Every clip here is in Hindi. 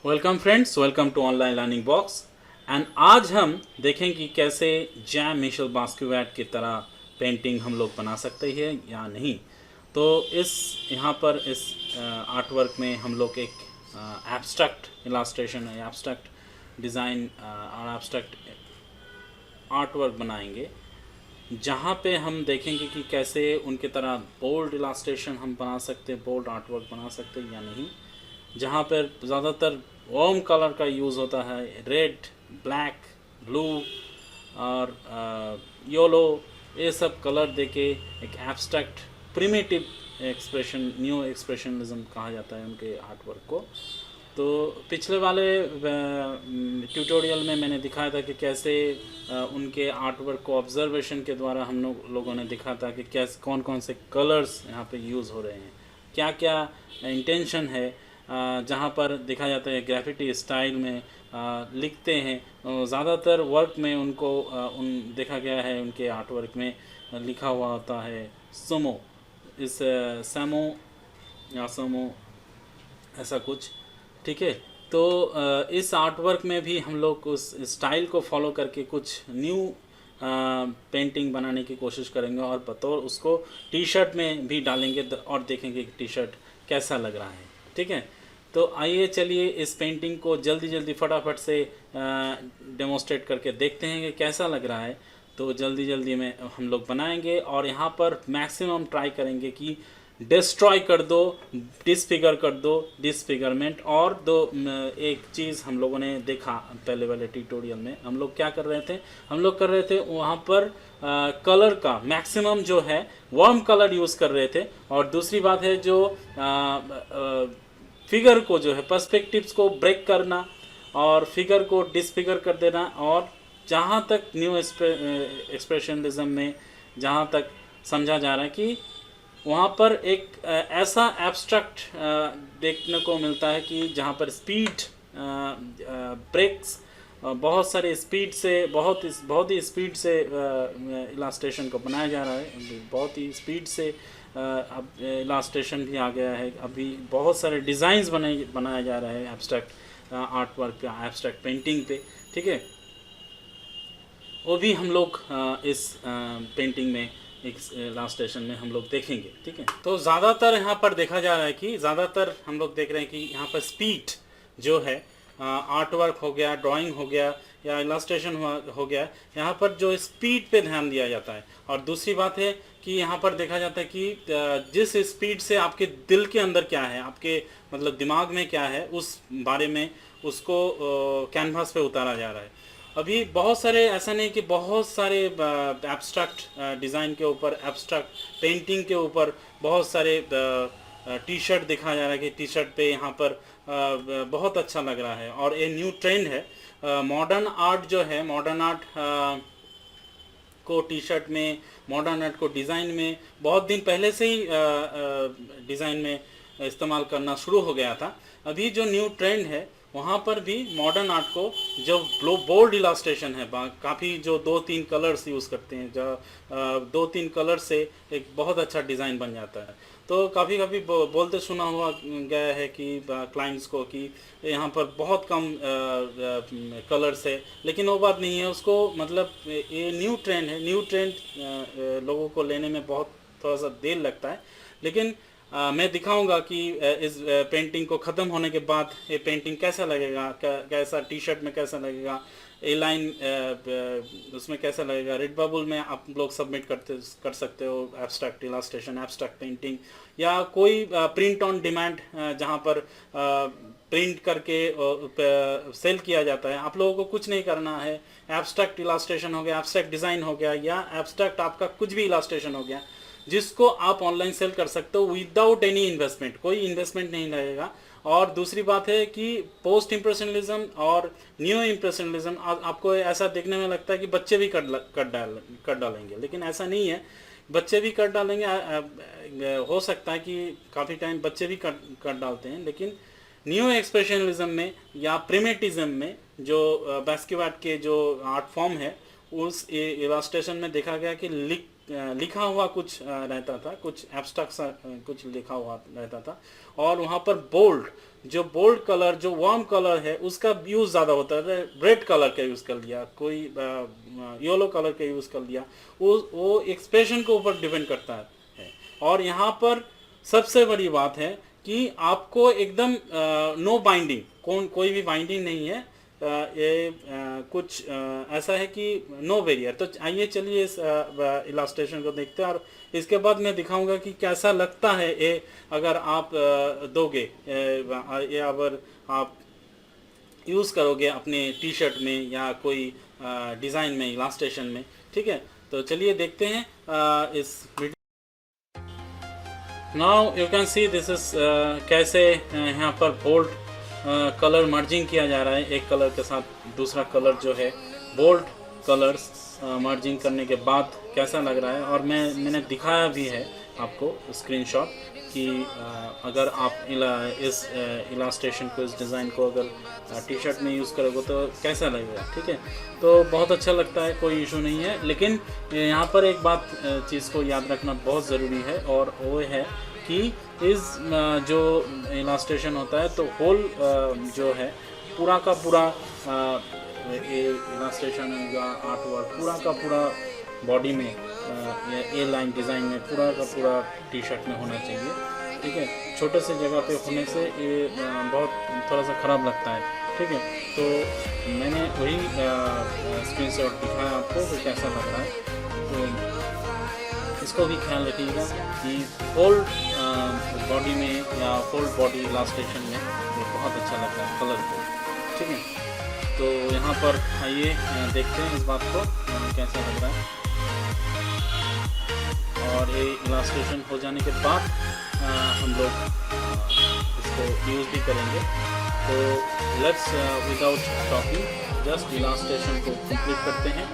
Welcome friends, welcome to online learning box. And आज हम देखेंगे कि कैसे जैम मिशेल बास्quiat की तरह पेंटिंग हम लोग बना सकते हैं या नहीं। तो इस यहाँ पर इस आर्ट वर्क में हम लोग एक एब्स्ट्रैक्ट इलास्ट्रेशन है, एब्स्ट्रैक्ट डिज़ाइन और एब्स्ट्रैक्ट आर्ट वर्क बनाएंगे, जहाँ पे हम देखेंगे कि कैसे उनके तरह बोल्ड इलास्ट्रेशन हम बना सकते हैं, बोल्ड आर्ट वर्क बना सकते हैं या नहीं। जहाँ पर ज़्यादातर वार्म कलर का यूज़ होता है, रेड, ब्लैक, ब्लू और येलो, ये सब कलर देके एक abstract primitive expression, new expressionism कहा जाता है उनके आर्ट वर्क को। तो पिछले वाले ट्यूटोरियल में मैंने दिखाया था कि कैसे उनके आर्ट वर्क को ऑब्जर्वेशन के द्वारा हम लोगों ने दिखा था कि कैसे कौन कौन से कलर्स यहाँ पे यूज़ हो रहे हैं, क्या क्या इंटेंशन है। जहाँ पर देखा जाता है ग्राफिटी स्टाइल में लिखते हैं, ज़्यादातर वर्क में उनको उन देखा गया है उनके आर्ट वर्क में लिखा हुआ होता है समो, इस सैमो या समो, ऐसा कुछ। ठीक है, तो इस आर्ट वर्क में भी हम लोग उस स्टाइल को फॉलो करके कुछ न्यू पेंटिंग बनाने की कोशिश करेंगे और बतौर उसको टी शर्ट में भी डालेंगे और देखेंगे कि टी शर्ट कैसा लग रहा है। ठीक है, तो आइए चलिए इस पेंटिंग को जल्दी जल्दी फटाफट से डेमोस्ट्रेट करके देखते हैं कि कैसा लग रहा है। तो जल्दी जल्दी में हम लोग बनाएंगे और यहाँ पर मैक्सिमम ट्राई करेंगे कि डिस्ट्रॉय कर दो, डिसफिगर कर दो, डिसफिगरमेंट। और दो एक चीज़ हम लोगों ने देखा पहले वाले ट्यूटोरियल में, हम लोग क्या कर रहे थे, हम लोग कर रहे थे वहाँ पर कलर का मैक्सिमम जो है वार्म कलर यूज़ कर रहे थे। और दूसरी बात है जो फिगर को जो है पर्सपेक्टिव्स को ब्रेक करना और फिगर को डिसफिगर कर देना। और जहाँ तक न्यू एक्सप्रेशनिज्म में जहाँ तक समझा जा रहा है कि वहाँ पर एक ऐसा एब्स्ट्रैक्ट देखने को मिलता है कि जहाँ पर स्पीड ब्रेक्स बहुत सारे स्पीड से बहुत ही स्पीड से इलास्ट्रेशन को बनाया जा रहा है, बहुत ही स्पीड से अब इलास्ट्रेशन भी आ गया है। अभी बहुत सारे डिज़ाइंस बनाया जा रहा है एब्स्ट्रैक्ट आर्ट वर्क पे, एब्स्ट्रैक्ट पेंटिंग पे। ठीक है, वो भी हम लोग इस पेंटिंग में एक लास्ट सेशन में हम लोग देखेंगे। ठीक है, तो ज़्यादातर यहाँ पर देखा जा रहा है कि ज़्यादातर हम लोग देख रहे हैं कि यहाँ पर स्पीड जो है आर्ट वर्क हो गया, ड्राइंग हो गया या इलास्ट्रेशन हो गया, यहाँ पर जो स्पीड पे ध्यान दिया जाता है। और दूसरी बात है कि यहाँ पर देखा जाता है कि जिस स्पीड से आपके दिल के अंदर क्या है, आपके मतलब दिमाग में क्या है, उस बारे में उसको कैनवास पे उतारा जा रहा है। अभी बहुत सारे, ऐसा नहीं कि बहुत सारे एब्स्ट्रैक्ट डिज़ाइन के ऊपर, एब्स्ट्रैक्ट पेंटिंग के ऊपर बहुत सारे टी शर्ट दिखाया जा रहा है कि टी शर्ट पे यहाँ पर बहुत अच्छा लग रहा है। और ये न्यू ट्रेंड है मॉडर्न आर्ट जो है, मॉडर्न आर्ट को टी शर्ट में, मॉडर्न आर्ट को डिज़ाइन में बहुत दिन पहले से ही डिज़ाइन में इस्तेमाल करना शुरू हो गया था। अभी जो न्यू ट्रेंड है वहाँ पर भी मॉडर्न आर्ट को जो बोल्ड इलास्ट्रेशन है, काफ़ी जो 2-3 कलर्स यूज़ करते हैं, जो 2-3 कलर से एक बहुत अच्छा डिज़ाइन बन जाता है। तो काफ़ी बोलते सुना हुआ गया है कि क्लाइंट्स को कि यहाँ पर बहुत कम कलर्स है, लेकिन वो बात नहीं है। उसको मतलब ये न्यू ट्रेंड है, न्यू ट्रेंड लोगों को लेने में बहुत थोड़ा सा देर लगता है। लेकिन मैं दिखाऊंगा कि इस पेंटिंग को ख़त्म होने के बाद ये पेंटिंग कैसा लगेगा, कैसा टी शर्ट में कैसा लगेगा, ए लाइन उसमें कैसा लगेगा। रेड बबल में आप लोग सबमिट कर सकते हो एब्स्ट्रैक्ट इलास्ट्रेशन, एब्स्ट्रैक्ट पेंटिंग, या कोई प्रिंट ऑन डिमांड जहाँ पर प्रिंट करके सेल किया जाता है। आप लोगों को कुछ नहीं करना है, एब्स्ट्रैक्ट इलास्ट्रेशन हो गया, एब्स्ट्रैक्ट डिज़ाइन हो गया, या एब्स्ट्रैक्ट आपका कुछ भी इलास्ट्रेशन हो गया, जिसको आप ऑनलाइन सेल कर सकते हो विदाउट एनी इन्वेस्टमेंट, कोई इन्वेस्टमेंट नहीं लगेगा। और दूसरी बात है कि पोस्ट इम्प्रेशनलिज्म और न्यू इम्प्रेशनलिज्म आपको ऐसा देखने में लगता है कि बच्चे भी कर डालेंगे, लेकिन ऐसा नहीं है। बच्चे भी कर डालेंगे, हो सकता है कि काफ़ी टाइम बच्चे भी कर डालते हैं, लेकिन न्यू एक्सप्रेशनलिज्म में या प्रिमेटिज्म में जो बास्quiat के जो आर्ट फॉर्म है, उस इलास्ट्रेशन में देखा गया कि लिखा हुआ कुछ रहता था, कुछ एब्स्ट्रैक्ट सा कुछ लिखा हुआ रहता था। और वहाँ पर बोल्ड, जो बोल्ड कलर, जो वार्म कलर है उसका यूज़ ज़्यादा होता है। रेड कलर का यूज़ कर लिया, कोई येलो कलर का यूज़ कर लिया, वो एक्सप्रेशन के ऊपर डिपेंड करता है। और यहाँ पर सबसे बड़ी बात है कि आपको एकदम नो बाइंडिंग, कोई भी बाइंडिंग नहीं है। ये कुछ ऐसा है कि नो बैरियर। तो आइए चलिए इस इलास्ट्रेशन को देखते हैं और इसके बाद मैं दिखाऊंगा कि कैसा लगता है ये अगर आप दोगे, ये अगर आप यूज़ करोगे अपने टी शर्ट में या कोई डिज़ाइन में, इलास्ट्रेशन में। ठीक है, तो चलिए देखते हैं इस video. Now you can see this is कैसे यहाँ पर बोल्ड कलर मर्जिंग किया जा रहा है, एक कलर के साथ दूसरा कलर जो है, बोल्ड कलर्स मर्जिंग करने के बाद कैसा लग रहा है। और मैंने दिखाया भी है आपको स्क्रीनशॉट कि अगर आप इस इलास्ट्रेशन को, इस डिज़ाइन को अगर टी शर्ट में यूज़ करोगे तो कैसा लगेगा। ठीक है, तो बहुत अच्छा लगता है, कोई इशू नहीं है। लेकिन यहाँ पर एक बात चीज़ को याद रखना बहुत ज़रूरी है, और वो है कि इस जो इलास्ट्रेशन होता है तो होल जो है पूरा का पूरा इलास्ट्रेशन या आर्ट वर्क पूरा का पूरा बॉडी में ए लाइन डिज़ाइन में पूरा का पूरा टी शर्ट में होना चाहिए। ठीक है, छोटे से जगह पे होने से ये बहुत थोड़ा सा ख़राब लगता है। ठीक है, तो मैंने वही स्क्रीनशॉट दिखाया आपको कि कैसा लग रहा है। तो इसको भी ख्याल रखिएगा कि होल बॉडी में या होल बॉडी इलास्ट्रेशन में ये बहुत अच्छा लगता है कलरफुल। ठीक है, तो यहाँ पर आइए देखते हैं इस बात को कैसा लग रहा है। और ये इलास्ट्रेशन हो जाने के बाद हम लोग इसको यूज़ भी करेंगे। तो let's without talking just illustration को कंप्लीट करते हैं।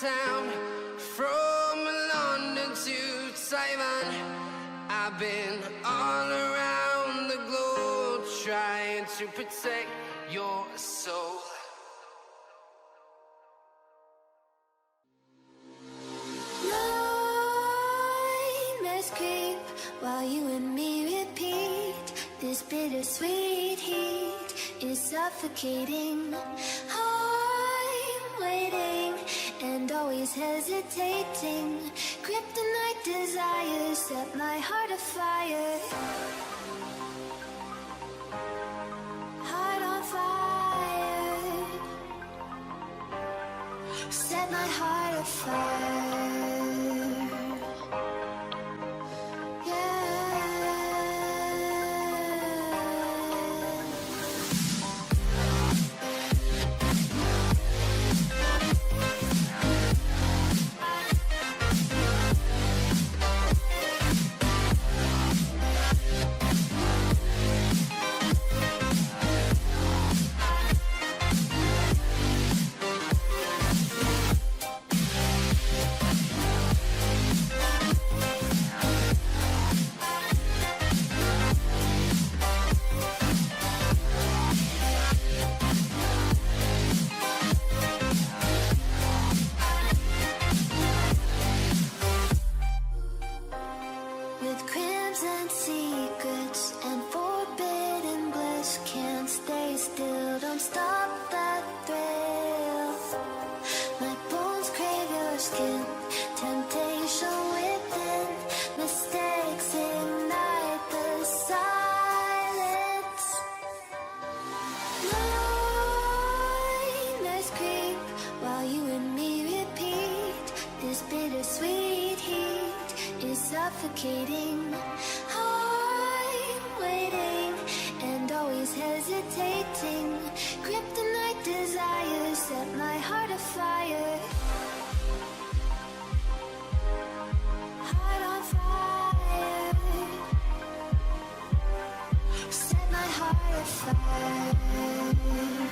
Town, from London to Taiwan, I've been all around the globe trying to protect your soul. Nightmares creep while you and me repeat. This bittersweet heat is suffocating. I'm waiting and always hesitating. Kryptonite desires set my heart afire. Heart on fire. Set my heart afire. Yeah. This bittersweet heat is suffocating. I'm waiting and always hesitating. Kryptonite desires set my heart afire. Heart on fire. Set my heart afire.